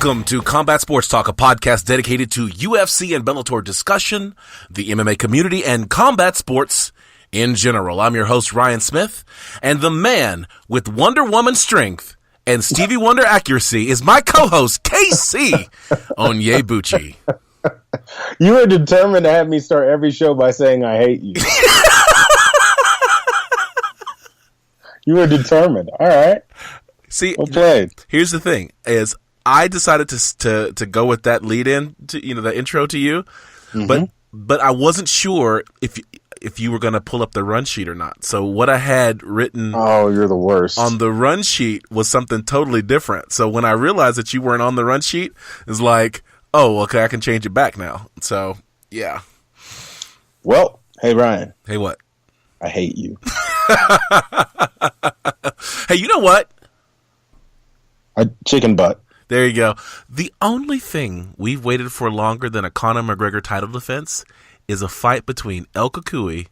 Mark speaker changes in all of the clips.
Speaker 1: Welcome to Combat Sports Talk, a podcast dedicated to UFC and Bellator discussion, the MMA community, and combat sports in general. I'm your host, Ryan Smith, and the man with Wonder Woman strength and Stevie Wonder accuracy is my co-host, KC Onyebuchi.
Speaker 2: You were determined to have me start every show by saying I hate you. You were determined. All right.
Speaker 1: See,
Speaker 2: well played.
Speaker 1: Here's the thing: is I decided to go with that lead in to the intro to you, but I wasn't sure if you were going to pull up the run sheet or not. So what I had written,
Speaker 2: you're the worst,
Speaker 1: on the run sheet was something totally different. So when I realized that you weren't on the run sheet, it's like, oh, okay, I can change it back now. So yeah.
Speaker 2: Well, hey Ryan.
Speaker 1: Hey, what?
Speaker 2: I hate you.
Speaker 1: Hey, you know what?
Speaker 2: Chicken butt.
Speaker 1: There you go. The only thing we've waited for longer than a Conor McGregor title defense is a fight between El Cucuy,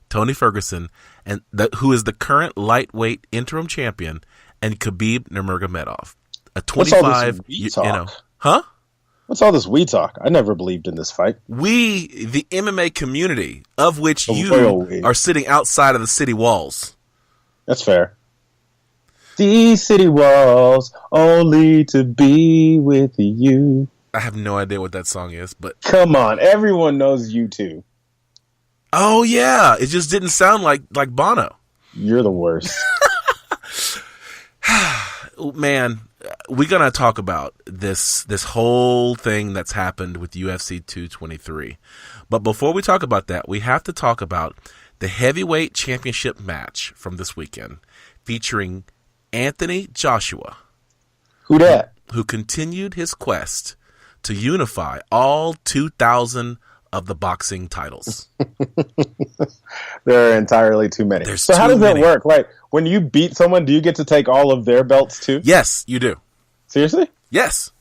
Speaker 1: Tony Ferguson, and who is the current lightweight interim champion, and Khabib Nurmagomedov. A 25, huh?
Speaker 2: What's all this we talk? I never believed in this fight.
Speaker 1: We, the MMA community, of which you are sitting outside of the city walls.
Speaker 2: That's fair. These city walls only to be with you.
Speaker 1: I have no idea what that song is, but
Speaker 2: come on, everyone knows you too.
Speaker 1: Oh yeah, it just didn't sound like Bono.
Speaker 2: You're the worst.
Speaker 1: Man, we're gonna talk about this whole thing that's happened with UFC 223. But before we talk about that, we have to talk about the heavyweight championship match from this weekend, featuring Anthony Joshua.
Speaker 2: Who that?
Speaker 1: Who continued his quest to unify all 2,000 of the boxing titles.
Speaker 2: There are entirely too many. So how does that work? Like, when you beat someone, do you get to take all of their belts too?
Speaker 1: Yes, you do.
Speaker 2: Seriously?
Speaker 1: Yes.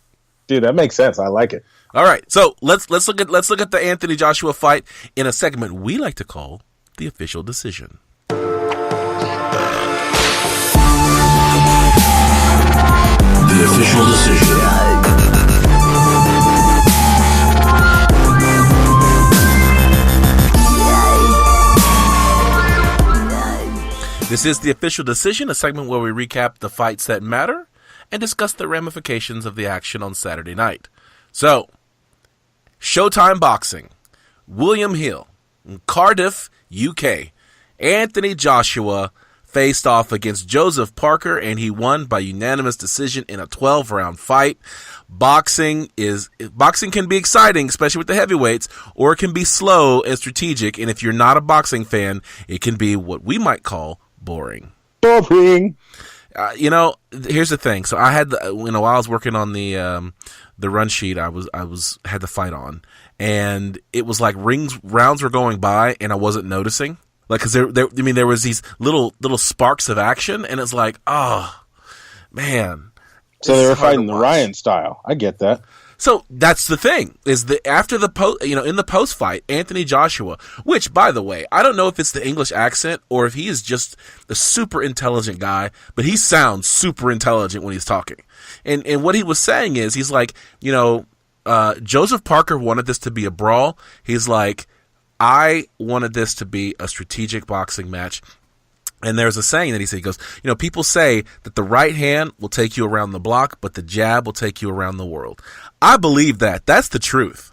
Speaker 2: Dude, that makes sense. I like it.
Speaker 1: All right. So let's look at the Anthony Joshua fight in a segment we like to call the official decision.
Speaker 3: The official decision.
Speaker 1: This is the official decision, a segment where we recap the fights that matter and discuss the ramifications of the action on Saturday night. So, Showtime Boxing, William Hill, Cardiff, UK. Anthony Joshua faced off against Joseph Parker, and he won by unanimous decision in a 12-round fight. Boxing can be exciting, especially with the heavyweights, or it can be slow and strategic, and if you're not a boxing fan, it can be what we might call boring.
Speaker 2: Boring.
Speaker 1: Here's the thing. So I had while I was working on the run sheet, I had the fight on, and it was like rounds were going by, and I wasn't noticing. Like, cause there was these little sparks of action, and it's like, oh man.
Speaker 2: So they were fighting the Ryan style. I get that.
Speaker 1: So that's the thing, is that after in the post fight, Anthony Joshua, which by the way, I don't know if it's the English accent or if he is just a super intelligent guy, but he sounds super intelligent when he's talking. And what he was saying is, he's like, Joseph Parker wanted this to be a brawl. He's like, I wanted this to be a strategic boxing match. And there's a saying that he said, he goes, people say that the right hand will take you around the block, but the jab will take you around the world. I believe that. That's the truth.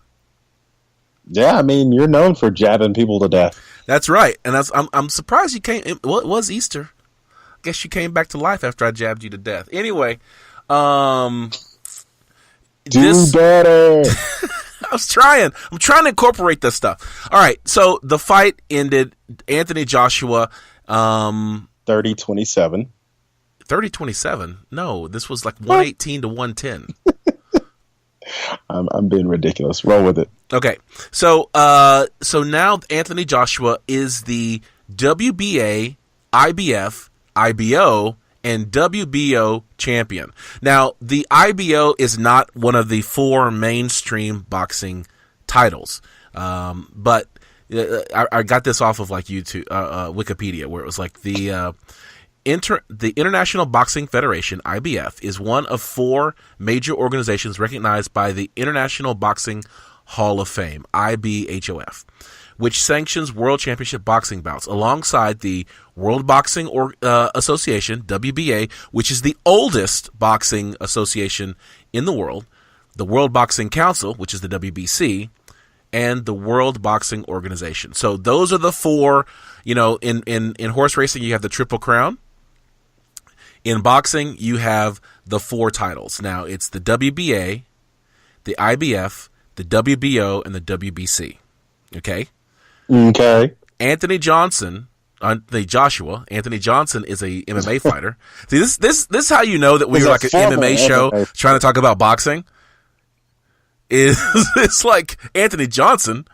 Speaker 2: Yeah, I mean, you're known for jabbing people to death.
Speaker 1: That's right. And I'm surprised you came. Well, it was Easter. I guess you came back to life after I jabbed you to death. Anyway,
Speaker 2: do better.
Speaker 1: I'm trying to incorporate this stuff. All right. So the fight ended. Anthony Joshua,
Speaker 2: 30-27.
Speaker 1: 30-27? No, this was like 118 to 110.
Speaker 2: I'm being ridiculous. Roll with it.
Speaker 1: Okay. So now Anthony Joshua is the WBA, IBF, IBO, and WBO champion. Now, the IBO is not one of the 4 mainstream boxing titles, but I got this off of like YouTube, Wikipedia, where it was like the the International Boxing Federation, IBF, is one of 4 major organizations recognized by the International Boxing Hall of Fame, IBHOF, which sanctions World Championship boxing bouts alongside the World Boxing Association, WBA, which is the oldest boxing association in the world, the World Boxing Council, which is the WBC, and the World Boxing Organization. So those are the 4, in horse racing, you have the Triple Crown. In boxing, you have the 4 titles. Now, it's the WBA, the IBF, the WBO, and the WBC. Okay?
Speaker 2: Okay.
Speaker 1: Anthony Joshua is a MMA fighter. See, this is how you know that we're like an MMA show trying to talk about boxing. It's like Anthony Johnson.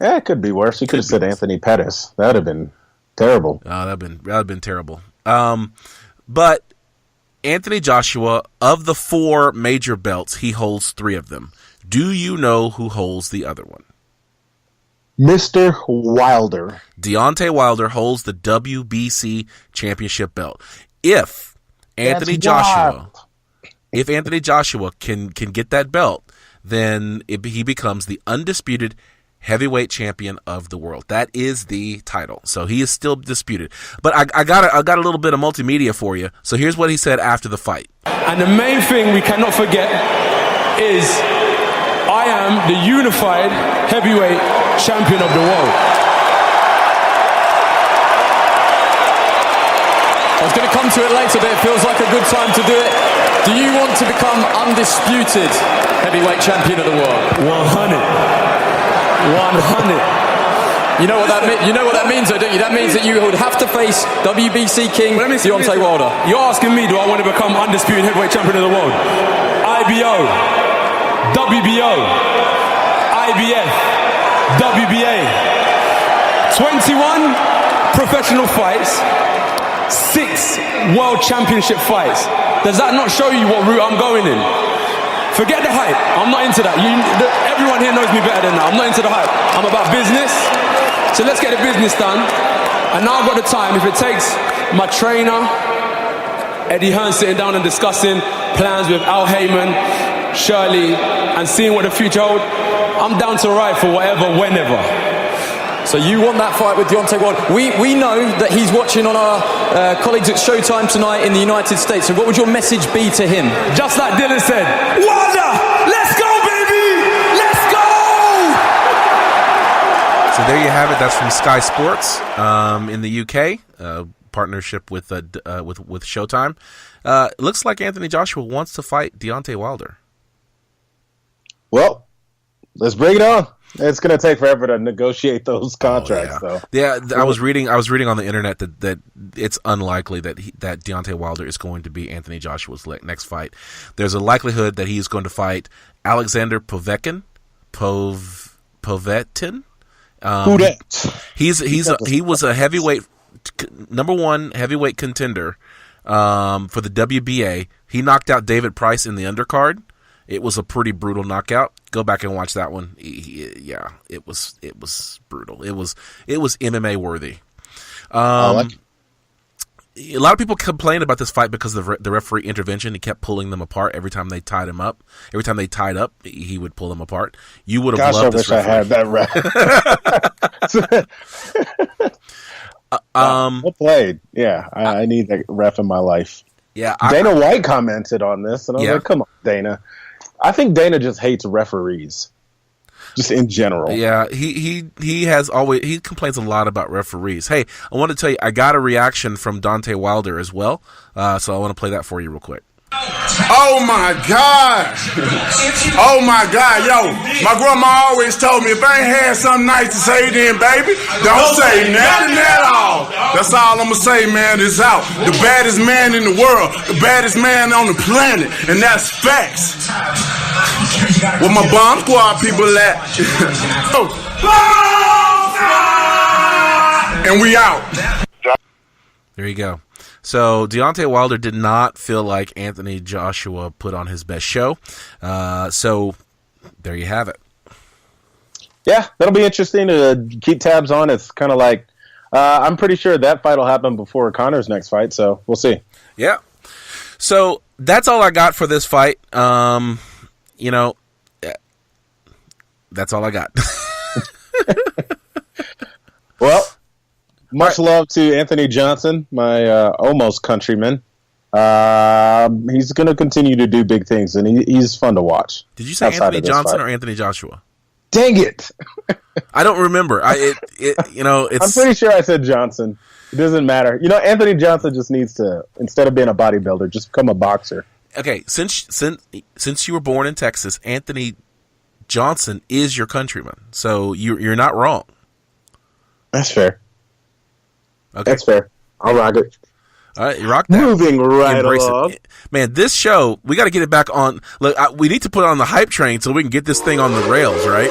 Speaker 2: Yeah, it could be worse. You could have said Anthony Pettis. That would have been terrible.
Speaker 1: Oh, that'd have been terrible. But Anthony Joshua, of the 4 major belts, he holds 3 of them. Do you know who holds the other one?
Speaker 2: Mr. Wilder.
Speaker 1: Deontay Wilder holds the WBC championship belt. If Anthony Joshua can get that belt, then he becomes the undisputed heavyweight champion of the world. That is the title. So he is still disputed. But I got a little bit of multimedia for you. So here's what he said after the fight.
Speaker 4: And the main thing we cannot forget is I am the unified heavyweight champion of the world.
Speaker 5: I was going to come to it later, but it feels like a good time to do it. Do you want to become undisputed heavyweight champion of the world?
Speaker 4: 100.
Speaker 5: You know what that means, though, don't you? That means that you would have to face WBC king Deontay Wilder.
Speaker 4: You're asking me, do I want to become undisputed heavyweight champion of the world? IBO, WBO, IBF, WBA, 21 professional fights, 6 world championship fights. Does that not show you what route I'm going in? Forget the hype. I'm not into that. Everyone here knows me better than that. I'm not into the hype. I'm about business. So let's get the business done. And now I've got the time. If it takes my trainer, Eddie Hearn, sitting down and discussing plans with Al Heyman, Shirley, and seeing what the future holds, I'm down to ride for whatever, whenever.
Speaker 5: So you want that fight with Deontay Wilder. We know that he's watching on our colleagues at Showtime tonight in the United States. So what would your message be to him?
Speaker 4: Just like Dylan said, Wilder, let's go, baby! Let's go!
Speaker 1: So there you have it. That's from Sky Sports in the UK, partnership with Showtime. Looks like Anthony Joshua wants to fight Deontay Wilder.
Speaker 2: Well, let's bring it on. It's going to take forever to negotiate those contracts, though.
Speaker 1: Yeah, I was reading on the internet that it's unlikely that Deontay Wilder is going to be Anthony Joshua's next fight. There's a likelihood that he's going to fight Alexander Povetkin. He was a heavyweight number 1 heavyweight contender for the WBA. He knocked out David Price in the undercard. It was a pretty brutal knockout. Go back and watch that one. It was brutal. It was MMA worthy. A lot of people complained about this fight because of the referee intervention. He kept pulling them apart every time they tied him up. Every time they tied up, he would pull them apart. You would have loved this referee.
Speaker 2: I wish I had that ref. Well played. Yeah, I need that ref in my life.
Speaker 1: Yeah,
Speaker 2: Dana White commented on this, and I was like, "Come on, Dana." I think Dana just hates referees, just in general.
Speaker 1: Yeah, he complains a lot about referees. Hey, I want to tell you, I got a reaction from Deontay Wilder as well, so I want to play that for you real quick.
Speaker 6: Oh my God! Oh my God, yo! My grandma always told me if I ain't had something nice to say, then baby, don't say nothing at all. That's all I'ma say, man. It's out. The baddest man in the world, the baddest man on the planet, and that's facts. Where my bomb squad people at? And we out.
Speaker 1: There you go. So Deontay Wilder did not feel like Anthony Joshua put on his best show. So there you have it.
Speaker 2: Yeah, that'll be interesting to keep tabs on. It's kind of like I'm pretty sure that fight will happen before Conor's next fight, so we'll see.
Speaker 1: Yeah. So that's all I got for this fight. You know, that's all I got.
Speaker 2: Well, much love to Anthony Johnson, my almost countryman. He's going to continue to do big things, and he's fun to watch.
Speaker 1: Did you say Anthony Johnson or Anthony Joshua?
Speaker 2: Dang it!
Speaker 1: I don't remember. It's.
Speaker 2: I'm pretty sure I said Johnson. It doesn't matter. You know, Anthony Johnson just needs to, instead of being a bodybuilder, just become a boxer.
Speaker 1: Okay, since you were born in Texas, Anthony Johnson is your countryman, so you're not wrong.
Speaker 2: That's fair.
Speaker 1: Okay.
Speaker 2: That's fair. I'll rock it.
Speaker 1: All right, you rock that.
Speaker 2: Moving right
Speaker 1: Embrace
Speaker 2: along.
Speaker 1: it. Man, this show, we got to get it back on. Look, we need to put it on the hype train so we can get this thing on the rails, right?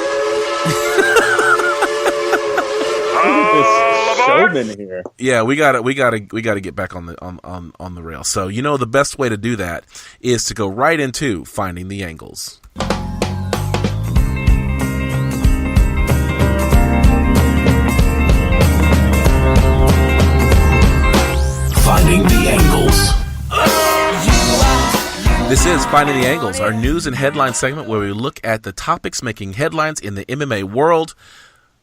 Speaker 2: Showman here.
Speaker 1: Yeah, we got to get back on the rail. So the best way to do that is to go right into finding the angles.
Speaker 3: Finding the angles.
Speaker 1: This is Finding the Angles, our news and headline segment where we look at the topics making headlines in the MMA world.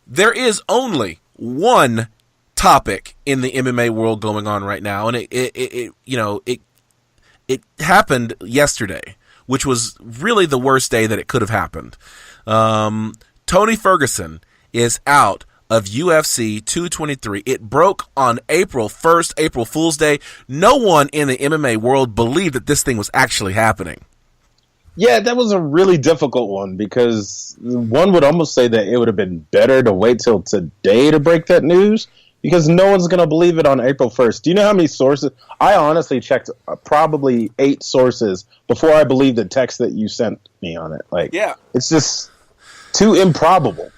Speaker 1: There is only one topic in the MMA world going on right now, and it happened yesterday, which was really the worst day that it could have happened. Tony Ferguson is out of UFC 223. It broke on April 1st, April Fool's Day. No one in the MMA world believed that this thing was actually happening.
Speaker 2: Yeah, that was a really difficult one because one would almost say that it would have been better to wait till today to break that news because no one's going to believe it on April 1st. Do you know how many sources? I honestly checked probably 8 sources before I believed the text that you sent me on it. It's just too improbable.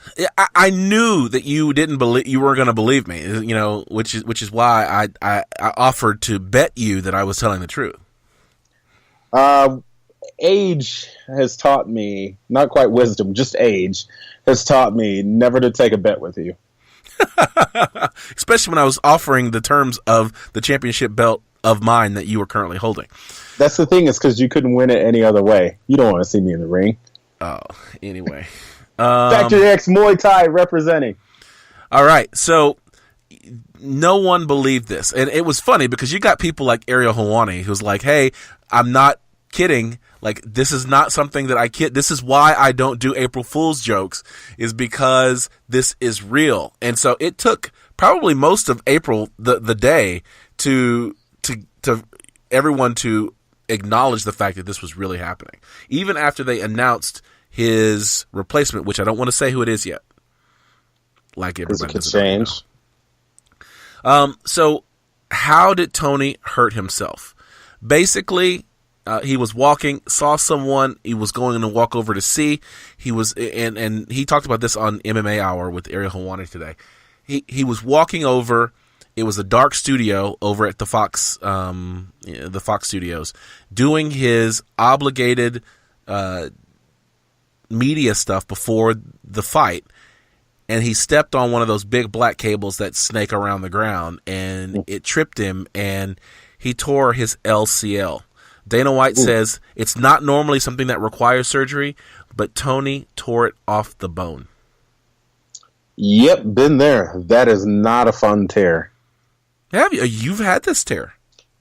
Speaker 1: I knew that you weren't going to believe me, which is why I offered to bet you that I was telling the truth.
Speaker 2: Age has taught me, not quite wisdom, just age, has taught me never to take a bet with you.
Speaker 1: Especially when I was offering the terms of the championship belt of mine that you were currently holding.
Speaker 2: That's the thing, is because you couldn't win it any other way. You don't want to see me in the ring.
Speaker 1: Oh, anyway.
Speaker 2: Factory X Muay Thai representing.
Speaker 1: All right, so no one believed this. And it was funny because you got people like Ariel Helwani who's like, hey, I'm not kidding. Like, this is not something that I kid. This is why I don't do April Fool's jokes, is because this is real. And so it took probably most of April, the day, to everyone to acknowledge the fact that this was really happening. Even after they announced his replacement, which I don't want to say who it is yet. Like everybody
Speaker 2: could change.
Speaker 1: So how did Tony hurt himself? Basically, he was walking, saw someone he was going to walk over to see. He was, and he talked about this on MMA Hour with Ariel Helwani today. He was walking over. It was a dark studio over at the Fox Studios, doing his obligated media stuff before the fight, and he stepped on one of those big black cables that snake around the ground, and it tripped him, and he tore his LCL. Dana White says it's not normally something that requires surgery, but Tony tore it off the bone.
Speaker 2: Yep, been there. That is not a fun tear.
Speaker 1: Have you? You've had this tear.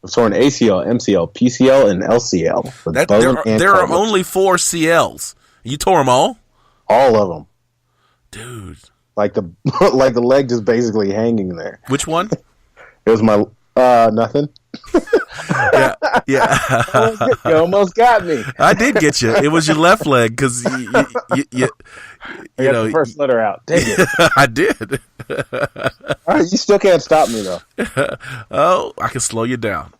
Speaker 2: I've torn ACL, MCL, PCL, and LCL.
Speaker 1: There are only 4 CLs. You tore them all?
Speaker 2: All of them.
Speaker 1: Dude.
Speaker 2: Like the leg just basically hanging there.
Speaker 1: Which one?
Speaker 2: It was my nothing.
Speaker 1: Yeah.
Speaker 2: You almost got me.
Speaker 1: I did get you. It was your left leg because you
Speaker 2: got the first letter out. Dang it.
Speaker 1: I did.
Speaker 2: All right, you still can't stop me though.
Speaker 1: Oh, I can slow you down.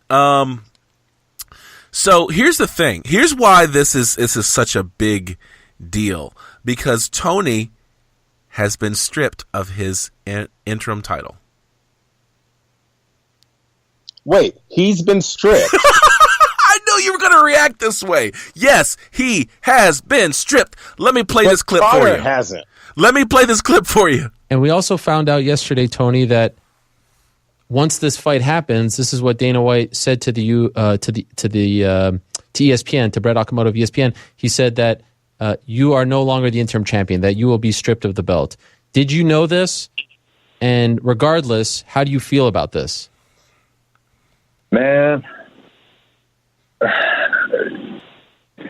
Speaker 1: So here's the thing. Here's why this is such a big deal, because Tony has been stripped of his interim title.
Speaker 2: Wait, he's been stripped?
Speaker 1: I knew you were going to react this way. Yes, he has been stripped. Let me play this clip for you.
Speaker 2: Hasn't.
Speaker 1: Let me play this clip for you.
Speaker 7: And we also found out yesterday, Tony, that once this fight happens, this is what Dana White said to ESPN, to Brett Okamoto of ESPN. He said that you are no longer the interim champion, that you will be stripped of the belt. Did you know this? And regardless, how do you feel about this?
Speaker 8: Man,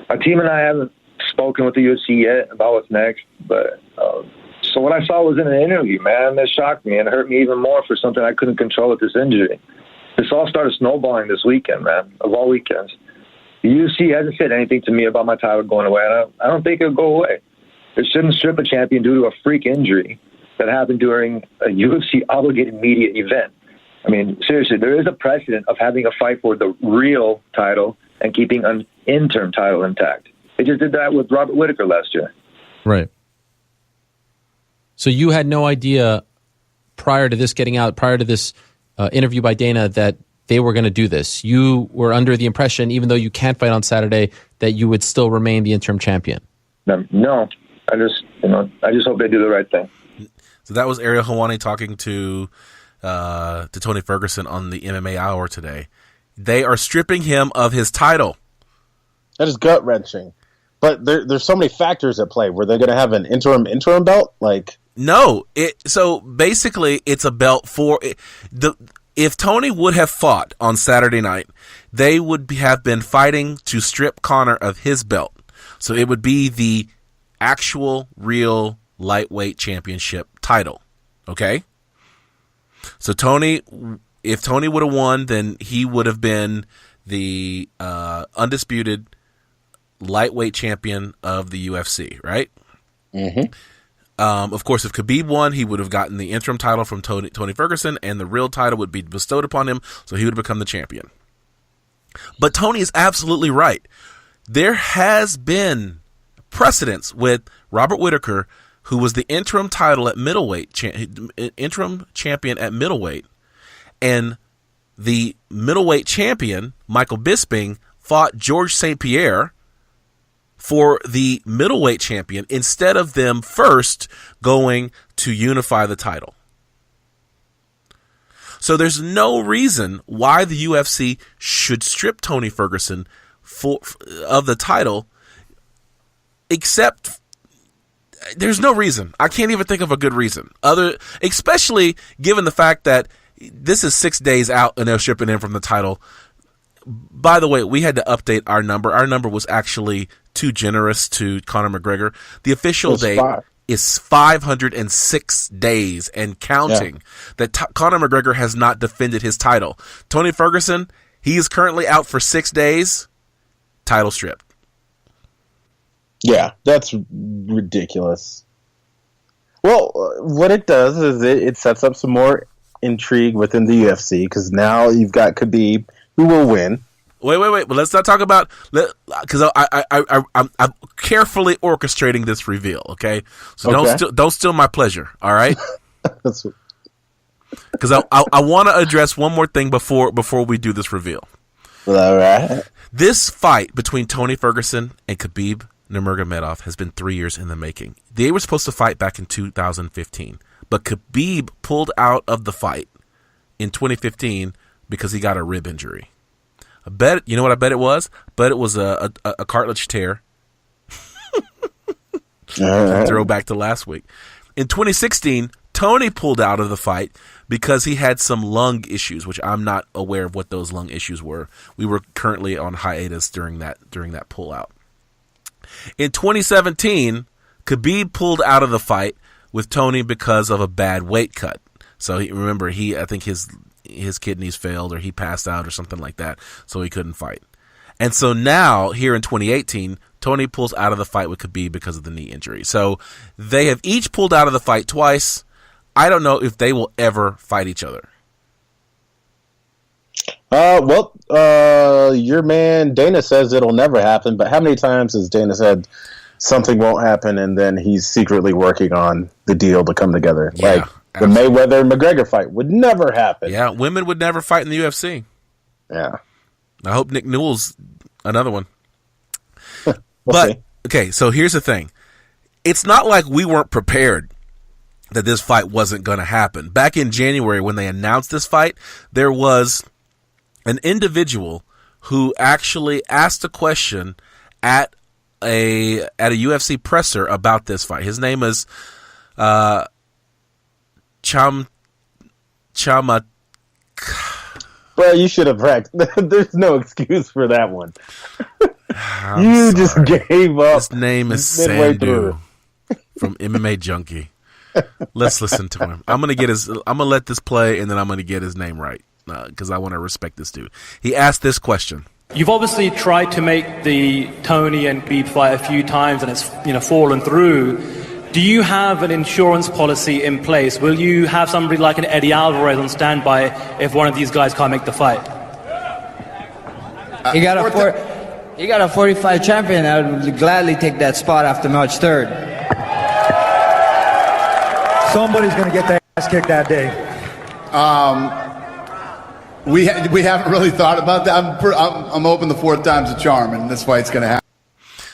Speaker 8: our team and I haven't spoken with the UFC yet about what's next, but so what I saw was in an interview, man, that shocked me and hurt me even more for something I couldn't control with this injury. This all started snowballing this weekend, man, of all weekends. The UFC hasn't said anything to me about my title going away, and I don't think it'll go away. They shouldn't strip a champion due to a freak injury that happened during a UFC-obligated media event. I mean, seriously, there is a precedent of having a fight for the real title and keeping an interim title intact. They just did that with Robert Whittaker last year.
Speaker 7: Right. So you had no idea prior to this getting out, prior to this interview by Dana, that they were going to do this. You were under the impression, even though you can't fight on Saturday, that you would still remain the interim champion.
Speaker 8: No, I just hope they do the right thing.
Speaker 1: So that was Ariel Helwani talking to Tony Ferguson on the MMA Hour today. They are stripping him of his title.
Speaker 2: That is gut wrenching. But there's so many factors at play. Were they going to have an interim belt?
Speaker 1: No. So basically, it's a belt for if Tony would have fought on Saturday night, they would have been fighting to strip Conor of his belt. So it would be the actual, real lightweight championship title. Okay? So if Tony would have won, then he would have been the undisputed lightweight champion of the UFC, right?
Speaker 2: Mm-hmm.
Speaker 1: Of course, if Khabib won, he would have gotten the interim title from Tony Ferguson, and the real title would be bestowed upon him, so he would have become the champion. But Tony is absolutely right. There has been precedence with Robert Whittaker, who was the interim title at middleweight, interim champion at middleweight, and the middleweight champion, Michael Bisping, fought George St. Pierre for the middleweight champion instead of them first going to unify the title. So there's no reason why the UFC should strip Tony Ferguson of the title, except there's no reason. I can't even think of a good reason, especially given the fact that this is 6 days out and they're stripping him from the title. By the way, we had to update our number. Our number was actually too generous to Conor McGregor. The official date is 506 days and counting that Conor McGregor has not defended his title. Tony Ferguson, he is currently out for 6 days. Title stripped.
Speaker 2: Yeah, that's ridiculous. Well, what it does is it sets up some more intrigue within the UFC, because now you've got Khabib, who will win.
Speaker 1: Wait. But let's not talk about, because I'm carefully orchestrating this reveal. Okay, so don't steal my pleasure. All right, because I want to address one more thing before we do this reveal.
Speaker 2: All right.
Speaker 1: This fight between Tony Ferguson and Khabib Nurmagomedov has been 3 years in the making. They were supposed to fight back in 2015, but Khabib pulled out of the fight in 2015 because he got a rib injury. You know what I bet it was? But it was a cartilage tear. Throw back to last week. In 2016, Tony pulled out of the fight because he had some lung issues, which I'm not aware of what those lung issues were. We were currently on hiatus during that pullout. In 2017, Khabib pulled out of the fight with Tony because of a bad weight cut. So I think his kidneys failed, or he passed out or something like that, so he couldn't fight. And so now, here in 2018, Tony pulls out of the fight with Khabib because of the knee injury. So they have each pulled out of the fight twice. I don't know if they will ever fight each other.
Speaker 2: Your man Dana says it'll never happen, but how many times has Dana said something won't happen and then he's secretly working on the deal to come together?
Speaker 1: Yeah,
Speaker 2: the Mayweather and McGregor fight would never happen.
Speaker 1: Yeah, women would never fight in the UFC.
Speaker 2: Yeah.
Speaker 1: I hope Nick Newell's another one.
Speaker 2: We'll see.
Speaker 1: Okay, so here's the thing. It's not like we weren't prepared that this fight wasn't going to happen. Back in January when they announced this fight, there was an individual who actually asked a question at a UFC presser about this fight. His name is Chama.
Speaker 2: Bro, you should have practiced. There's no excuse for that one. You just gave up.
Speaker 1: His name is Sandu from MMA Junkie. Let's listen to him. I'm gonna let this play, and then I'm gonna get his name right because I want to respect this dude. He asked this question.
Speaker 9: You've obviously tried to make the Tony and Khabib fight a few times, and it's fallen through. Do you have an insurance policy in place? Will you have somebody like an Eddie Alvarez on standby if one of these guys can't make the fight?
Speaker 10: You got a 45 champion. I would gladly take that spot after March 3rd.
Speaker 11: Somebody's going to get their ass kicked that day.
Speaker 12: We haven't really thought about that. I'm hoping the fourth time's a charm, and this fight's going to happen.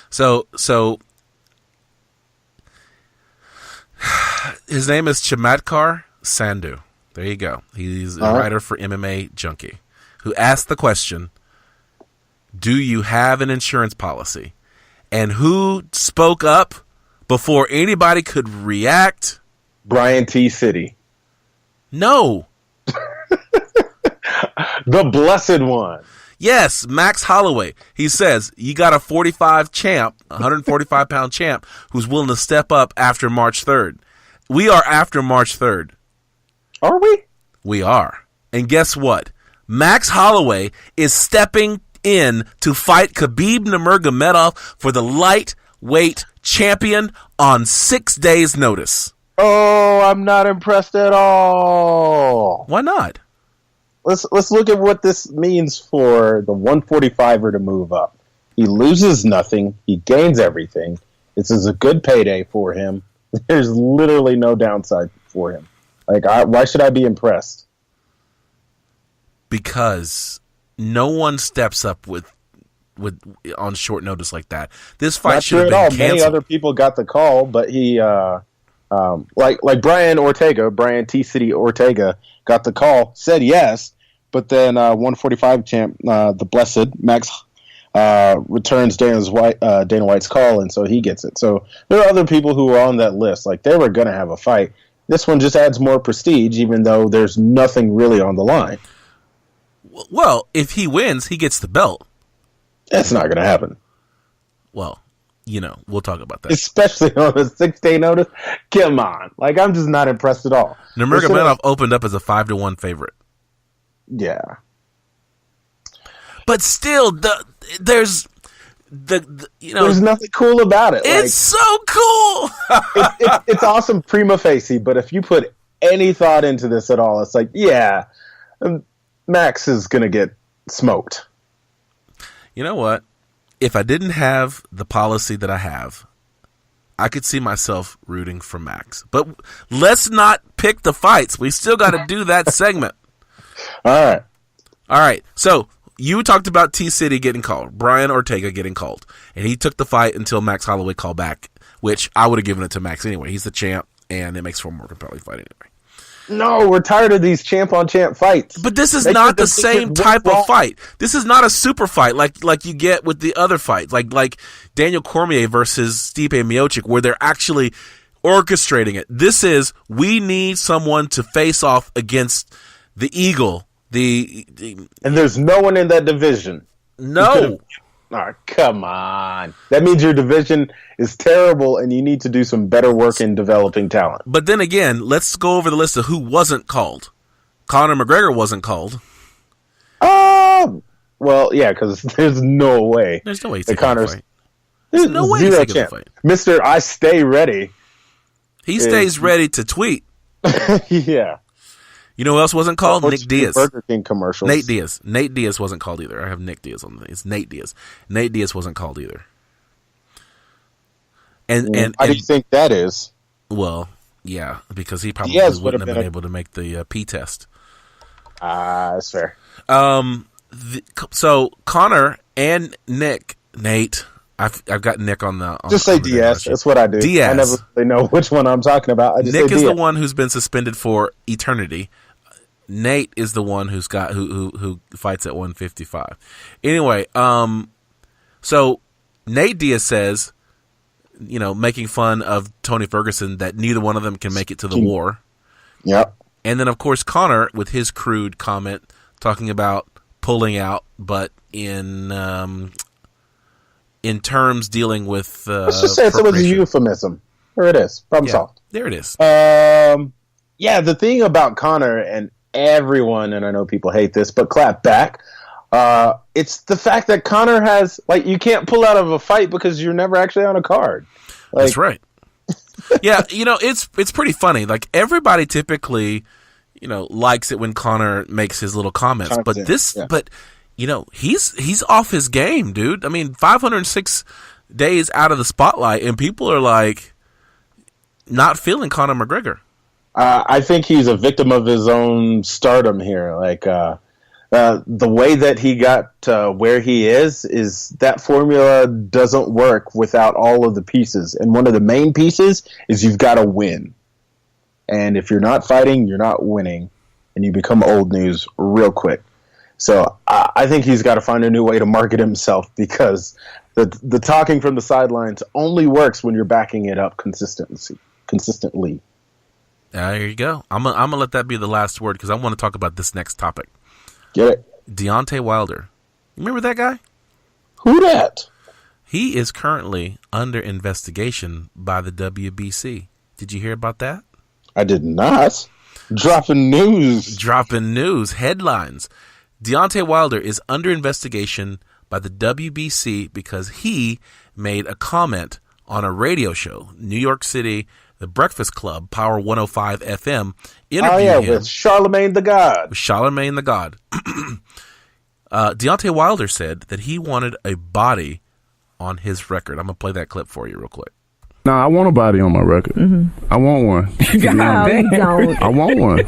Speaker 1: So his name is Chamatkar Sandhu. There you go. He's a writer for MMA Junkie who asked the question, do you have an insurance policy? And who spoke up before anybody could react?
Speaker 2: Brian T. City.
Speaker 1: No.
Speaker 2: The blessed one.
Speaker 1: Yes, Max Holloway. He says, you got a 145-pound champ who's willing to step up after March 3rd. We are after March 3rd.
Speaker 2: Are we?
Speaker 1: We are. And guess what? Max Holloway is stepping in to fight Khabib Nurmagomedov for the lightweight champion on 6 days' notice.
Speaker 2: Oh, I'm not impressed at all.
Speaker 1: Why not?
Speaker 2: Let's look at what this means for the 145er to move up. He loses nothing. He gains everything. This is a good payday for him. There's literally no downside for him. Why should I be impressed?
Speaker 1: Because no one steps up with on short notice like that. This fight should have been canceled.
Speaker 2: Many other people got the call, but he, like Brian T. City Ortega, got the call, said yes, but then 145 champ, the blessed Max, returns Dana White's call, and so he gets it. So there are other people who were on that list. Like, they were going to have a fight. This one just adds more prestige, even though there's nothing really on the line.
Speaker 1: Well, if he wins, he gets the belt.
Speaker 2: That's not going to happen.
Speaker 1: Well, we'll talk about that.
Speaker 2: Especially on a 6-day notice. Come on. I'm just not impressed at all.
Speaker 1: Nurmagomedov opened up as a 5-1 favorite.
Speaker 2: Yeah.
Speaker 1: But still, there's
Speaker 2: nothing cool about it.
Speaker 1: It's so cool.
Speaker 2: it's awesome prima facie, but if you put any thought into this at all, it's Max is going to get smoked.
Speaker 1: You know what? If I didn't have the policy that I have, I could see myself rooting for Max. But let's not pick the fights. We still got to do that segment.
Speaker 2: All
Speaker 1: right. So you talked about T-City getting called, Brian Ortega getting called, and he took the fight until Max Holloway called back, which I would have given it to Max anyway. He's the champ, and it makes for a more compelling fight anyway.
Speaker 2: No, we're tired of these champ-on-champ fights.
Speaker 1: But this is not the same type of fight. This is not a super fight like you get with the other fights, like Daniel Cormier versus Stipe Miocic, where they're actually orchestrating it. This is, we need someone to face off against the Eagle. And
Speaker 2: there's no one in that division.
Speaker 1: No.
Speaker 2: Oh, come on. That means your division is terrible and you need to do some better work in developing talent.
Speaker 1: But then again, let's go over the list of who wasn't called. Conor McGregor wasn't called.
Speaker 2: Well, yeah, because there's no way.
Speaker 1: There's no way he's taking the fight. There's no way he's taking the fight.
Speaker 2: Mr. I stay ready.
Speaker 1: He stays ready to tweet.
Speaker 2: Yeah.
Speaker 1: You know who else wasn't called? Nick Diaz.
Speaker 2: Burger King commercials.
Speaker 1: Nate Diaz. Nate Diaz wasn't called either. I have Nick Diaz on the thing. It's Nate Diaz. Nate Diaz wasn't called either. And
Speaker 2: how do you think that is?
Speaker 1: Well, yeah, because he probably wouldn't have been able to make the P test.
Speaker 2: That's fair.
Speaker 1: So Connor and Nate, I've got Nick on the.
Speaker 2: Just say Diaz. That's what I do.
Speaker 1: Diaz.
Speaker 2: I never really know which one I'm talking about. I just
Speaker 1: Nick
Speaker 2: say
Speaker 1: is
Speaker 2: Diaz.
Speaker 1: the one who's been suspended for eternity. Nate is the one who fights at 155. Anyway, so Nate Diaz says, making fun of Tony Ferguson, that neither one of them can make it to the war.
Speaker 2: Yep.
Speaker 1: And then, of course, Conor with his crude comment talking about pulling out, but in terms dealing with
Speaker 2: let's just say it was a euphemism. There it is. Problem solved.
Speaker 1: There it is.
Speaker 2: Yeah, the thing about Conor and everyone, and I know people hate this, but clap back. It's the fact that Conor has, you can't pull out of a fight because you're never actually on a card.
Speaker 1: That's right. Yeah, it's pretty funny. Like, everybody typically, likes it when Conor makes his little comments, but he's off his game, dude. I mean, 506 days out of the spotlight, and people are like not feeling Conor McGregor.
Speaker 2: I think he's a victim of his own stardom here. The way that he got where he is that formula doesn't work without all of the pieces. And one of the main pieces is you've got to win. And if you're not fighting, you're not winning. And you become old news real quick. So I think he's got to find a new way to market himself, because the talking from the sidelines only works when you're backing it up consistently.
Speaker 1: There you go. I'm gonna let that be the last word, because I want to talk about this next topic.
Speaker 2: Get it?
Speaker 1: Deontay Wilder. You remember that guy?
Speaker 2: Who that?
Speaker 1: He is currently under investigation by the WBC. Did you hear about that?
Speaker 2: I did not. Dropping news.
Speaker 1: Headlines. Deontay Wilder is under investigation by the WBC because he made a comment on a radio show, New York City, The Breakfast Club, Power 105 FM, interviewed him
Speaker 2: with Charlemagne the God.
Speaker 1: Deontay Wilder said that he wanted a body on his record. I'm going to play that clip for you real quick.
Speaker 13: No, I want a body on my record. I want one.
Speaker 14: No, you don't.
Speaker 13: I want one.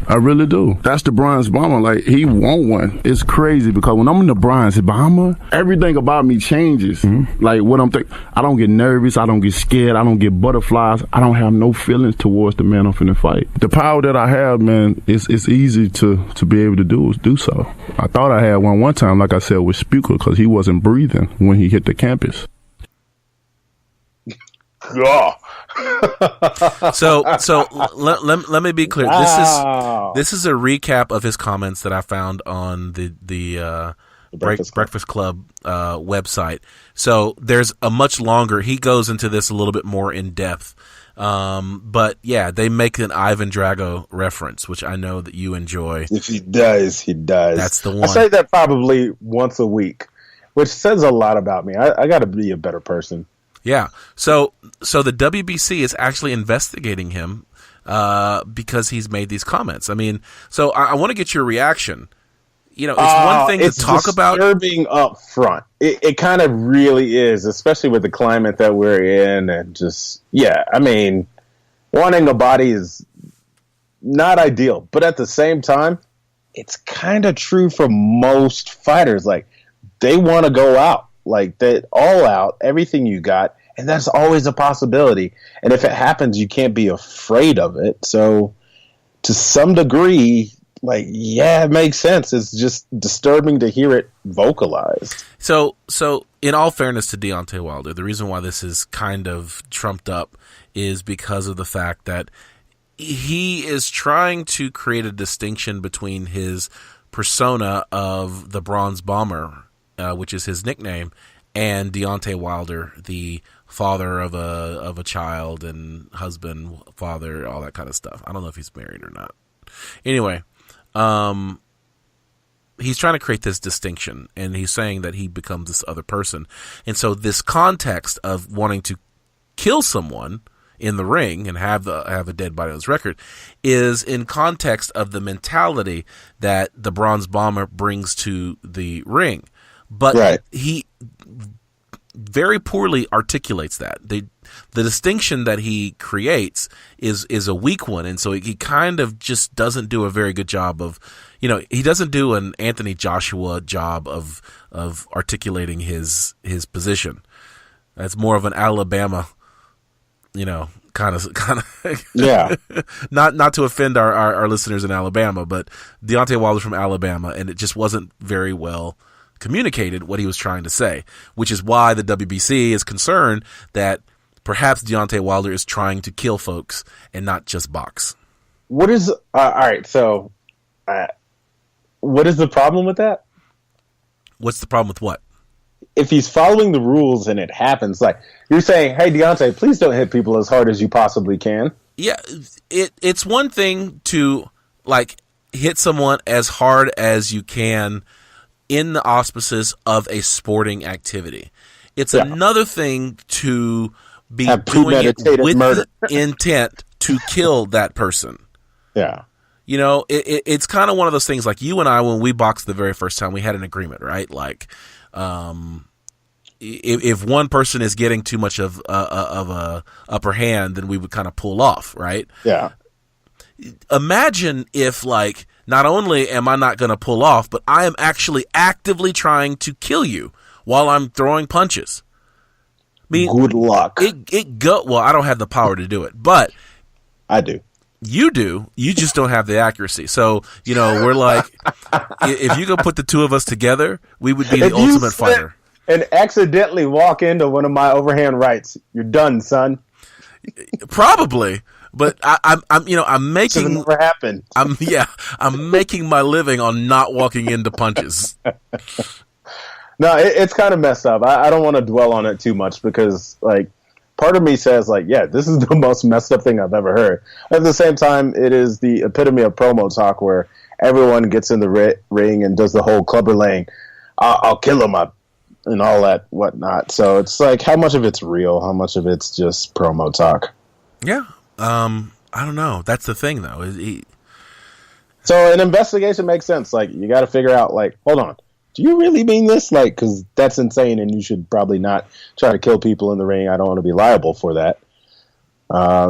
Speaker 13: I really do. That's the Bronze Bomber. He want one. It's crazy because when I'm in the Bronze Bomber, everything about me changes. What I'm thinking, I don't get nervous. I don't get scared. I don't get butterflies. I don't have no feelings towards the man I'm finna fight. The power that I have, man, it's easy to be able to do so. I thought I had one time, like I said, with Spuka, because he wasn't breathing when he hit the campus.
Speaker 2: Yeah.
Speaker 1: So let me be clear.
Speaker 2: Wow.
Speaker 1: This is a recap of his comments that I found on the Breakfast Club website. So there's a much longer. He goes into this a little bit more in depth. But yeah, they make an Ivan Drago reference, which I know that you enjoy.
Speaker 2: If he does, he does.
Speaker 1: That's the one.
Speaker 2: I say that probably once a week, which says a lot about me. I got to be a better person.
Speaker 1: Yeah. So the WBC is actually investigating him because he's made these comments. I mean, so I want to get your reaction. It's one thing to talk about.
Speaker 2: It's disturbing up front. It kind of really is, especially with the climate that we're in, and just I mean, wanting a body is not ideal, but at the same time, it's kind of true for most fighters. They want to go out. That all out, everything you got, and that's always a possibility. And if it happens, you can't be afraid of it. So, to some degree, it makes sense. It's just disturbing to hear it vocalized.
Speaker 1: So in all fairness to Deontay Wilder, the reason why this is kind of trumped up is because of the fact that he is trying to create a distinction between his persona of the Bronze Bomber, which is his nickname, and Deontay Wilder, the father of a child and husband, father, all that kind of stuff. I don't know if he's married or not. Anyway, he's trying to create this distinction, and he's saying that he becomes this other person. And so this context of wanting to kill someone in the ring and have a dead body on his record is in context of the mentality that the Bronze Bomber brings to the ring. But very poorly articulates that. The distinction that he creates is a weak one, and so he kind of just doesn't do a very good job of, he doesn't do an Anthony Joshua job of articulating his position. That's more of an Alabama, kind of
Speaker 2: yeah.
Speaker 1: Not to offend our listeners in Alabama, but Deontay Wilder from Alabama, and it just wasn't very well communicated what he was trying to say, which is why the WBC is concerned that perhaps Deontay Wilder is trying to kill folks and not just box.
Speaker 2: What is all right? So, what is the problem with that?
Speaker 1: What's the problem with what?
Speaker 2: If he's following the rules and it happens, like you're saying, hey, Deontay, please don't hit people as hard as you possibly can.
Speaker 1: Yeah, it's one thing to like hit someone as hard as you can in the auspices of a sporting activity. It's another thing to be doing it with murder. The intent to kill that person.
Speaker 2: Yeah.
Speaker 1: It's kind of one of those things like you and I, when we boxed the very first time, we had an agreement, right? Like, if one person is getting too much of a upper hand, then we would kind of pull off, right?
Speaker 2: Yeah.
Speaker 1: Imagine if, like, not only am I not going to pull off, but I am actually actively trying to kill you while I'm throwing punches. I mean,
Speaker 2: good luck.
Speaker 1: Well, I don't have the power to do it, but
Speaker 2: I do.
Speaker 1: You do. You just don't have the accuracy. So, we're like, if you go put the two of us together, we would be the ultimate fighter.
Speaker 2: And accidentally walk into one of my overhand rights, you're done, son.
Speaker 1: Probably. But I'm making.
Speaker 2: Never happened.
Speaker 1: I'm making my living on not walking into punches.
Speaker 2: No, it's kind of messed up. I don't want to dwell on it too much because, like, part of me says, like, yeah, this is the most messed up thing I've ever heard. At the same time, it is the epitome of promo talk where everyone gets in the ring and does the whole clubber laying, I'll kill him up, and all that whatnot. So it's like, how much of it's real? How much of it's just promo talk?
Speaker 1: Yeah. I don't know. That's the thing, though.
Speaker 2: So an investigation makes sense. Like, you got to figure out, like, hold on. Do you really mean this? Like, because that's insane, and you should probably not try to kill people in the ring. I don't want to be liable for that.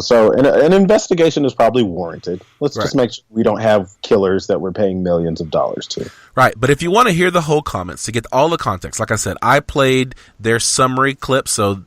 Speaker 2: So an investigation is probably warranted. Let's just make sure we don't have killers that we're paying millions of dollars to.
Speaker 1: Right, but if you want to hear the whole comments, to get all the context, like I said, I played their summary clip, so,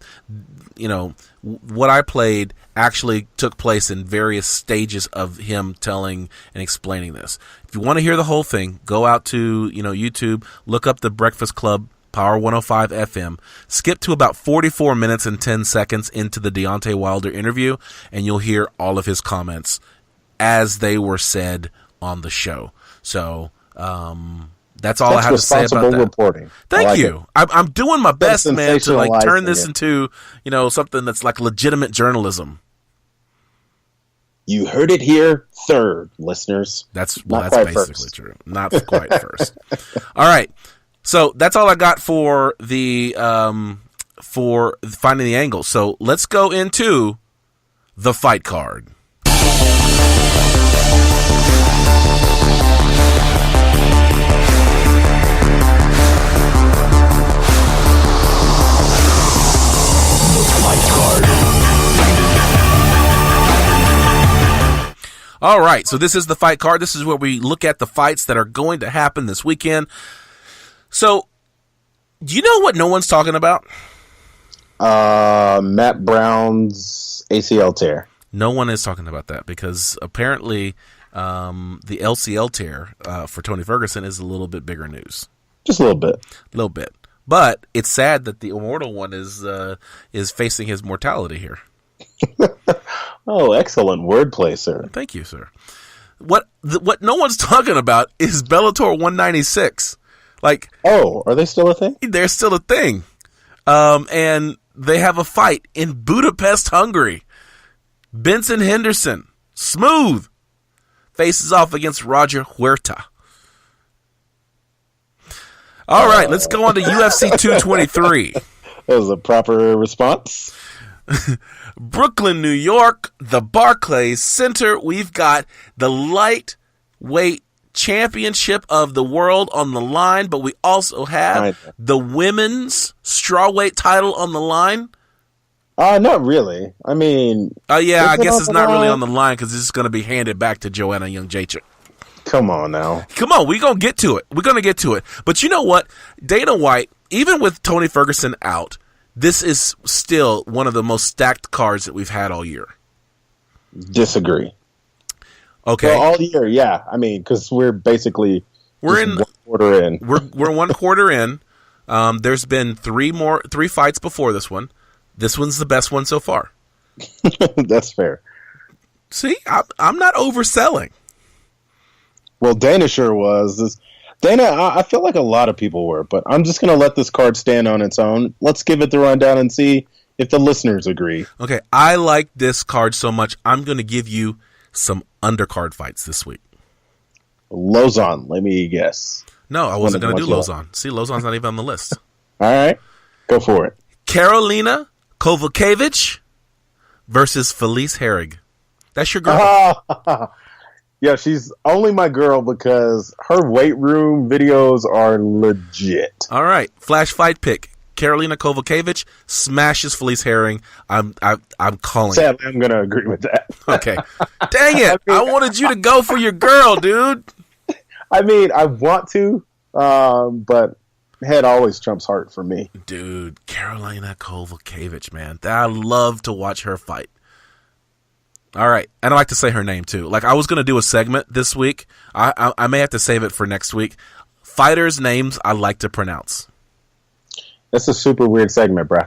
Speaker 1: what I played actually took place in various stages of him telling and explaining this. If you want to hear the whole thing, go out to, YouTube, look up the Breakfast Club, Power 105 FM, skip to about 44 minutes and 10 seconds into the Deontay Wilder interview, and you'll hear all of his comments as they were said on the show. So, that's all I have to say about that.
Speaker 2: Reporting.
Speaker 1: Thank you. I'm doing my best, man, to like turn this into, something that's like legitimate journalism.
Speaker 2: You heard it here third, listeners.
Speaker 1: That's basically first. True. Not quite first. All right. So that's all I got for the for finding the angle. So let's go into the fight card. All right, so this is the fight card. This is where we look at the fights that are going to happen this weekend. So, do you know what no one's talking about?
Speaker 2: Matt Brown's ACL tear.
Speaker 1: No one is talking about that because apparently the LCL tear for Tony Ferguson is a little bit bigger news.
Speaker 2: Just a little bit.
Speaker 1: A little bit. But it's sad that the immortal one is facing his mortality here.
Speaker 2: Oh, excellent wordplay, sir.
Speaker 1: Thank you, sir. What no one's talking about is Bellator 196. Like,
Speaker 2: oh, are they still a thing?
Speaker 1: They're still a thing. And they have a fight in Budapest, Hungary. Benson Henderson, smooth, faces off against Roger Huerta. All right, let's go on to UFC 223.
Speaker 2: That was a proper response.
Speaker 1: Brooklyn, New York, the Barclays Center. We've got the lightweight championship of the world on the line, but we also have the women's strawweight title on the line.
Speaker 2: Not really. I mean...
Speaker 1: yeah, I guess it's not really on the line because it's going to be handed back to Joanna Jędrzejczyk.
Speaker 2: Come on now.
Speaker 1: Come on, we're going to get to it. We're going to get to it. But you know what? Dana White, even with Tony Ferguson out, this is still one of the most stacked cards that we've had all year.
Speaker 2: Disagree.
Speaker 1: Okay.
Speaker 2: Well, all year, yeah. I mean, because we're basically one quarter in.
Speaker 1: We're 1 quarter in. There's been three fights before this one. This one's the best one so far.
Speaker 2: That's fair.
Speaker 1: See, I'm not overselling.
Speaker 2: Well, Dana sure was. Dana, I feel like a lot of people were, but I'm just going to let this card stand on its own. Let's give it the rundown and see if the listeners agree.
Speaker 1: Okay, I like this card so much, I'm going to give you some undercard fights this week.
Speaker 2: Lozon, let me guess.
Speaker 1: No, I wasn't going to do Lozon. See, Lozon's not even on the list.
Speaker 2: All right, go for it.
Speaker 1: Karolina Kowalkiewicz versus Felice Herrig. That's your girl.
Speaker 2: Yeah, she's only my girl because her weight room videos are legit.
Speaker 1: All right, flash fight pick. Karolina Kowalkiewicz smashes Felice Herrig. I'm calling.
Speaker 2: Sadly, I'm going to agree with that.
Speaker 1: Okay. Dang it. I wanted you to go for your girl, dude.
Speaker 2: I mean, I want to, but head always trumps heart for me.
Speaker 1: Dude, Karolina Kowalkiewicz, man. I love to watch her fight. All right. And I like to say her name, too. Like, I was going to do a segment this week. I may have to save it for next week. Fighters' names I like to pronounce.
Speaker 2: That's a super weird segment, bruh.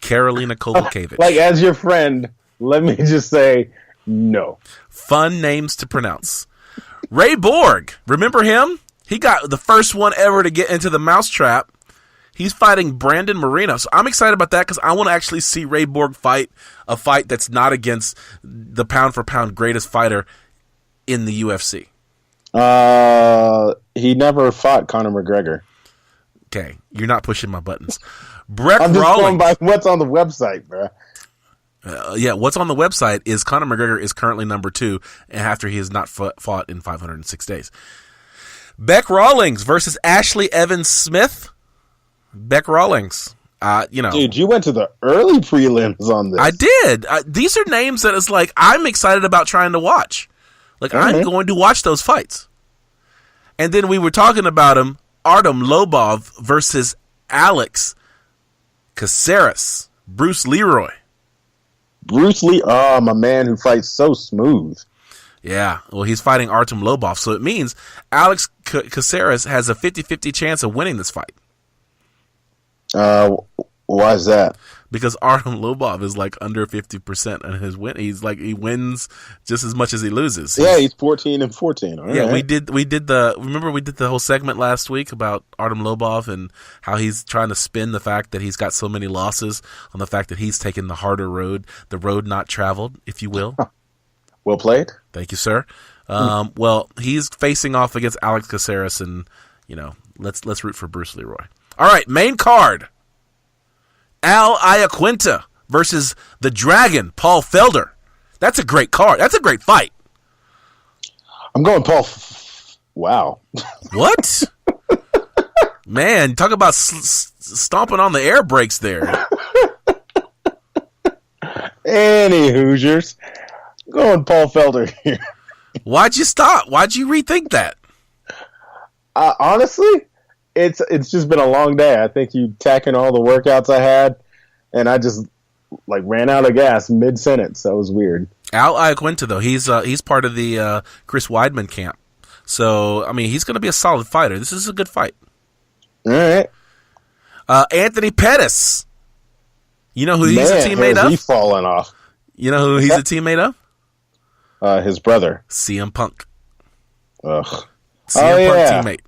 Speaker 1: Karolina Kowalkiewicz.
Speaker 2: Like, as your friend, let me just say no.
Speaker 1: Fun names to pronounce. Ray Borg. Remember him? He got the first one ever to get into the mousetrap. He's fighting Brandon Moreno. So I'm excited about that because I want to actually see Ray Borg fight a fight that's not against the pound-for-pound greatest fighter in the UFC.
Speaker 2: He never fought Conor McGregor.
Speaker 1: Okay, you're not pushing my buttons. Brett
Speaker 2: I'm just
Speaker 1: Rawlings.
Speaker 2: going by what's on the website, bro.
Speaker 1: Yeah, what's on the website is Conor McGregor is currently number 2 after he has not fought in 506 days. Beck Rawlings versus Ashley Evans Smith. Beck Rawlings.
Speaker 2: Dude, you went to the early prelims on this.
Speaker 1: I did. These are names that it's like I'm excited about trying to watch. Like, I'm going to watch those fights. And then we were talking about him, Artem Lobov versus Alex Caceres. Bruce Leroy.
Speaker 2: Bruce Lee, my man who fights so smooth.
Speaker 1: Yeah, well, he's fighting Artem Lobov, so it means Alex Caceres has a 50-50 chance of winning this fight.
Speaker 2: Why is that?
Speaker 1: Because Artem Lobov is like under 50% on his win. He wins just as much as he loses.
Speaker 2: He's 14-14. All
Speaker 1: yeah,
Speaker 2: right.
Speaker 1: we did the whole segment last week about Artem Lobov and how he's trying to spin the fact that he's got so many losses on the fact that he's taken the harder road, the road not traveled, if you will.
Speaker 2: Well played.
Speaker 1: Thank you, sir. Well, he's facing off against Alex Caceres, and let's root for Bruce Leroy. All right, main card. Al Iaquinta versus the Dragon, Paul Felder. That's a great card. That's a great fight.
Speaker 2: I'm going Paul. Wow.
Speaker 1: What? Man, talk about stomping on the air brakes there.
Speaker 2: Any Hoosiers. I'm going Paul Felder here.
Speaker 1: Why'd you stop? Why'd you rethink that?
Speaker 2: Honestly, it's just been a long day. I think you tack in all the workouts I had, and I just ran out of gas mid-sentence. That was weird.
Speaker 1: Al Iaquinta, though, he's part of the Chris Weidman camp. So, I mean, he's going to be a solid fighter. This is a good fight.
Speaker 2: All right.
Speaker 1: Anthony Pettis. You know who he's a teammate of?
Speaker 2: He's fallen off.
Speaker 1: You know who he's a teammate of?
Speaker 2: His brother.
Speaker 1: CM Punk.
Speaker 2: Ugh.
Speaker 1: CM Punk teammate.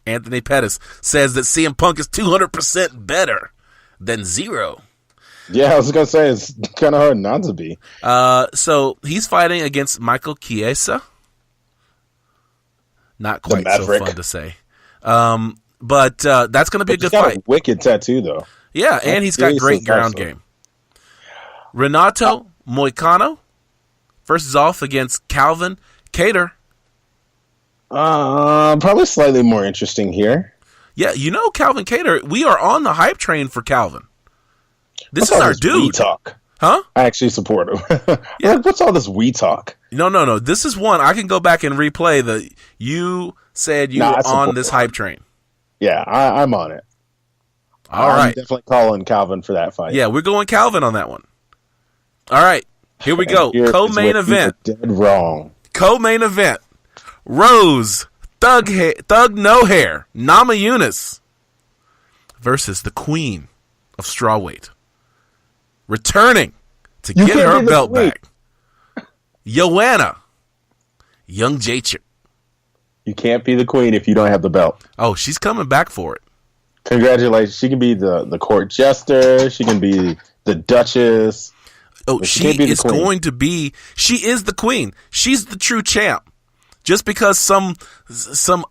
Speaker 1: Anthony Pettis says that CM Punk is 200% better than zero.
Speaker 2: Yeah, I was going to say, it's kind of hard not to be.
Speaker 1: So he's fighting against Michael Chiesa. Not quite so fun to say. But that's going to be a good fight.
Speaker 2: A wicked tattoo, though.
Speaker 1: Yeah, and he's got great ground game. Renato Moicano versus off against Calvin Kattar.
Speaker 2: Probably slightly more interesting here.
Speaker 1: Yeah, Calvin Kattar, we are on the hype train for Calvin. This is our dude.
Speaker 2: We talk.
Speaker 1: Huh?
Speaker 2: I actually support him.
Speaker 1: Yeah.
Speaker 2: What's all this we talk?
Speaker 1: No. This is one. I can go back and replay you said you were on this hype train.
Speaker 2: Yeah, I'm on it.
Speaker 1: All right.
Speaker 2: I'm definitely calling Calvin for that fight.
Speaker 1: Yeah, we're going Calvin on that one. All right. Here we go. Co-main event.
Speaker 2: Dead wrong.
Speaker 1: Co-main event. Rose, Thug No Hair, Namajunas versus the Queen of Strawweight. Returning to get her belt back. Joanna, Young Jacek.
Speaker 2: You can't be the queen if you don't have the belt.
Speaker 1: Oh, she's coming back for it.
Speaker 2: Congratulations. She can be the court jester. She can be the Duchess.
Speaker 1: Oh, she is going to be. She is the queen. She's the true champ. Just because some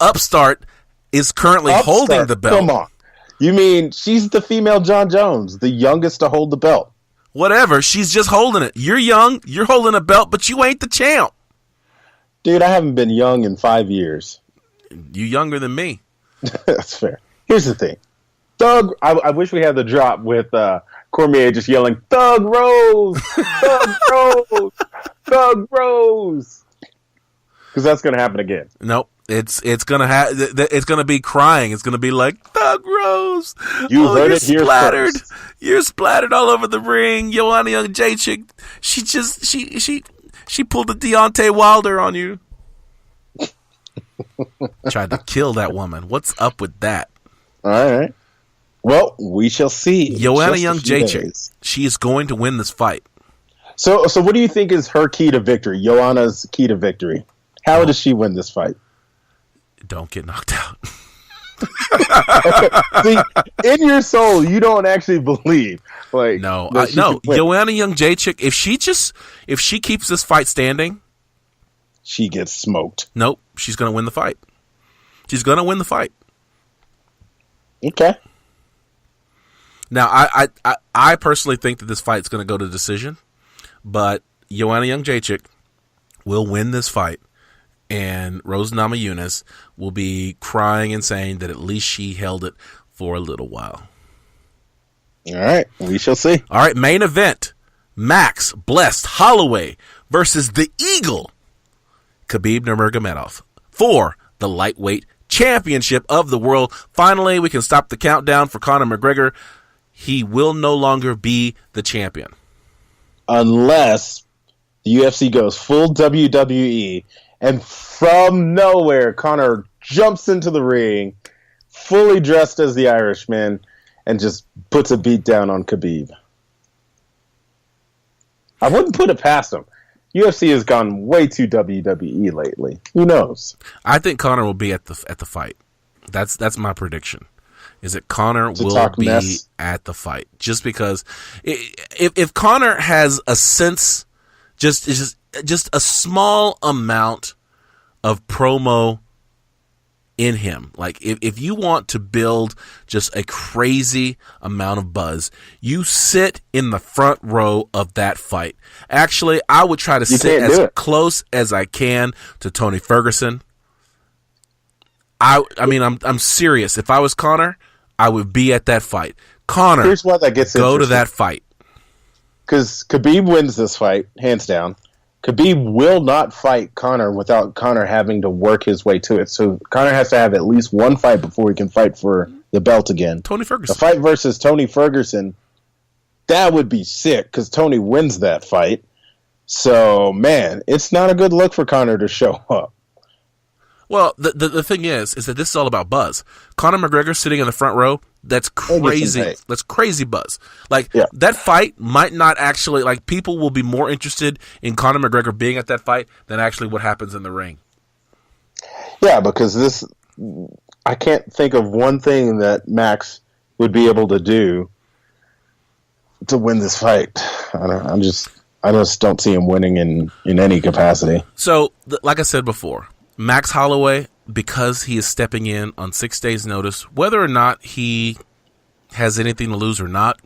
Speaker 1: upstart is currently holding the belt.
Speaker 2: Come on. You mean she's the female John Jones, the youngest to hold the belt?
Speaker 1: Whatever. She's just holding it. You're young. You're holding a belt, but you ain't the champ.
Speaker 2: Dude, I haven't been young in 5 years.
Speaker 1: You younger than me.
Speaker 2: That's fair. Here's the thing. Thug, I wish we had the drop with Cormier just yelling, Thug Rose! Thug Rose! Thug Rose! Because that's going to happen again.
Speaker 1: Nope. It's gonna be crying. It's gonna be like Thug Rose.
Speaker 2: You heard it here
Speaker 1: splattered.
Speaker 2: first.
Speaker 1: You're splattered all over the ring. Joanna Young Jacek. She pulled a Deontay Wilder on you. Tried to kill that woman. What's up with that?
Speaker 2: All right. Well, we shall see.
Speaker 1: Joanna Young Jacek. She is going to win this fight.
Speaker 2: So what do you think is her key to victory? Joanna's key to victory. How does she win this fight?
Speaker 1: Don't get knocked out.
Speaker 2: See, in your soul, you don't actually believe.
Speaker 1: No. Joanna Young Jacek, if she keeps this fight standing,
Speaker 2: she gets smoked.
Speaker 1: Nope, she's going to win the fight. She's going to win the fight.
Speaker 2: Okay.
Speaker 1: Now, I personally think that this fight's going to go to decision, but Joanna Young Jacek will win this fight. And Rose Namajunas will be crying and saying that at least she held it for a little while.
Speaker 2: All right, we shall see.
Speaker 1: All right, main event. Max Blessed Holloway versus the Eagle, Khabib Nurmagomedov, for the lightweight championship of the world. Finally, we can stop the countdown for Conor McGregor. He will no longer be the champion.
Speaker 2: Unless the UFC goes full WWE and from nowhere, Conor jumps into the ring, fully dressed as the Irishman, and just puts a beat down on Khabib. I wouldn't put it past him. UFC has gone way too WWE lately. Who knows?
Speaker 1: I think Conor will be at the fight. That's my prediction. Is that Conor will be at the fight? Just because if Conor has a sense, just a small amount of promo in him. Like if you want to build just a crazy amount of buzz, you sit in the front row of that fight. Actually, I would try to sit as close as I can to Tony Ferguson. I mean, I'm serious. If I was Conor, I would be at that fight. Conor,
Speaker 2: here's why that gets
Speaker 1: go to that fight.
Speaker 2: Because Khabib wins this fight, hands down. Khabib will not fight Conor without Conor having to work his way to it. So Conor has to have at least one fight before he can fight for the belt again.
Speaker 1: Tony Ferguson.
Speaker 2: The fight versus Tony Ferguson, that would be sick because Tony wins that fight. So, man, it's not a good look for Conor to show up.
Speaker 1: Well, the thing is that this is all about buzz. Conor McGregor sitting in the front row, that's crazy. That's crazy buzz. That fight might not actually, people will be more interested in Conor McGregor being at that fight than actually what happens in the ring.
Speaker 2: Yeah, because I can't think of one thing that Max would be able to do to win this fight. I just don't see him winning in any capacity.
Speaker 1: So, like I said before, Max Holloway, because he is stepping in on 6 days' notice, whether or not he has anything to lose or not,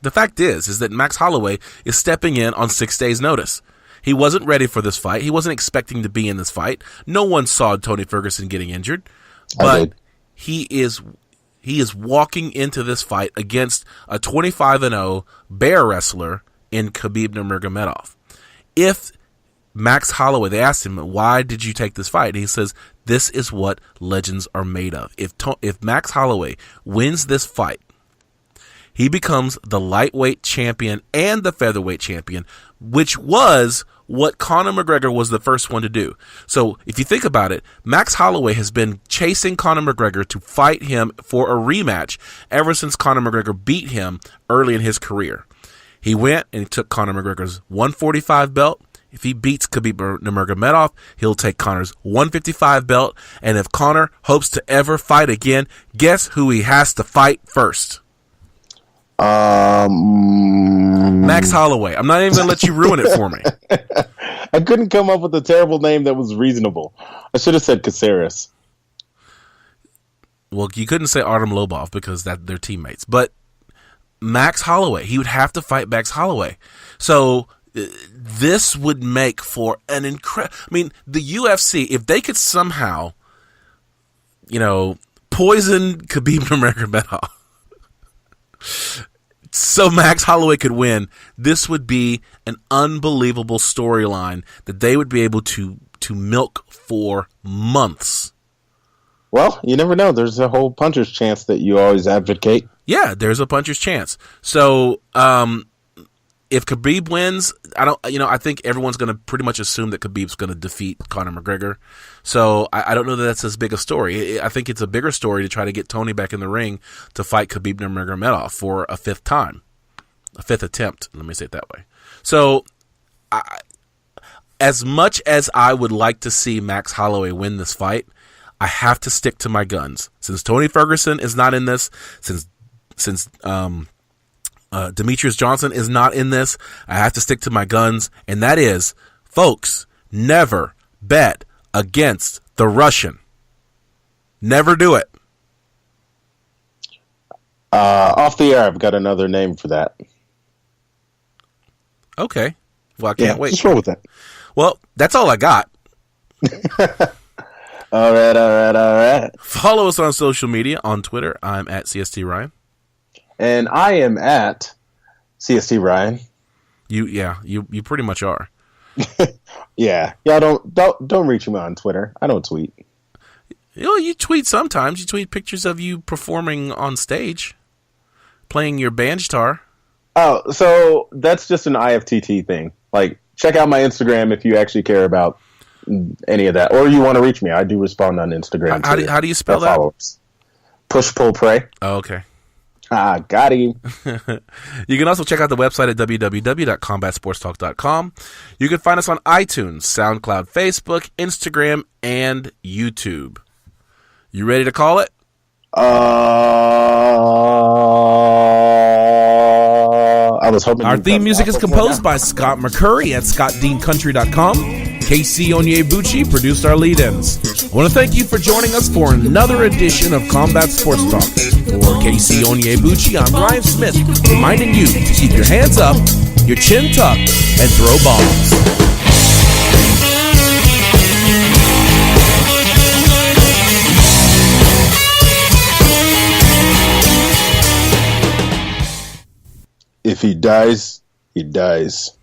Speaker 1: the fact is that Max Holloway is stepping in on 6 days' notice. He wasn't ready for this fight. He wasn't expecting to be in this fight. No one saw Tony Ferguson getting injured, but he is walking into this fight against a 25-0 bear wrestler in Khabib Nurmagomedov. If Max Holloway, they asked him, why did you take this fight? And he says, this is what legends are made of. If Max Holloway wins this fight, he becomes the lightweight champion and the featherweight champion, which was what Conor McGregor was the first one to do. So if you think about it, Max Holloway has been chasing Conor McGregor to fight him for a rematch ever since Conor McGregor beat him early in his career. He went and he took Conor McGregor's 145 belt. If he beats Khabib Nurmagomedov, he'll take Conor's 155 belt. And if Conor hopes to ever fight again, guess who he has to fight first? Max Holloway. I'm not even going to let you ruin it for me.
Speaker 2: I couldn't come up with a terrible name that was reasonable. I should have said Caceres.
Speaker 1: Well, you couldn't say Artem Lobov because they're teammates. But Max Holloway, he would have to fight Max Holloway. So this would make for an incredible... I mean, the UFC, if they could somehow, poison Khabib Nurmagomedov so Max Holloway could win, this would be an unbelievable storyline that they would be able to milk for months.
Speaker 2: Well, you never know. There's a whole puncher's chance that you always advocate.
Speaker 1: Yeah, there's a puncher's chance. So, if Khabib wins, I think everyone's going to pretty much assume that Khabib's going to defeat Conor McGregor. So I don't know that that's as big a story. I think it's a bigger story to try to get Tony back in the ring to fight Khabib Nurmagomedov for a fifth attempt. Let me say it that way. So, as much as I would like to see Max Holloway win this fight, I have to stick to my guns. Since Tony Ferguson is not in this, since Demetrius Johnson is not in this, I have to stick to my guns, and that is, folks, never bet against the Russian. Never do it.
Speaker 2: Off the air, I've got another name for that.
Speaker 1: Okay. Well, I can't wait.
Speaker 2: Just roll with that.
Speaker 1: Well, that's all I got.
Speaker 2: All right.
Speaker 1: Follow us on social media. On Twitter, I'm at CST Ryan.
Speaker 2: And I am at CST Ryan.
Speaker 1: You pretty much are.
Speaker 2: Yeah. Don't reach me on Twitter. I don't tweet.
Speaker 1: You tweet sometimes. You tweet pictures of you performing on stage, playing your banjtar.
Speaker 2: Oh, so that's just an IFTT thing. Like, check out my Instagram if you actually care about any of that, or you want to reach me. I do respond on Instagram.
Speaker 1: How do you spell that?
Speaker 2: Followers. Push, pull, pray.
Speaker 1: Oh, okay.
Speaker 2: Got him.
Speaker 1: You can also check out the website at www.combatsportstalk.com. You can find us on iTunes, SoundCloud, Facebook, Instagram, and YouTube. You ready to call it?
Speaker 2: I was hoping.
Speaker 1: Our theme music is composed by Scott McCurry at scottdeancountry.com. KC Onyebuchi produced our lead-ins. I want to thank you for joining us for another edition of Combat Sports Talk. For KC Onyebuchi, I'm Ryan Smith, reminding you to keep your hands up, your chin tucked, and throw bombs.
Speaker 2: If he dies, he dies.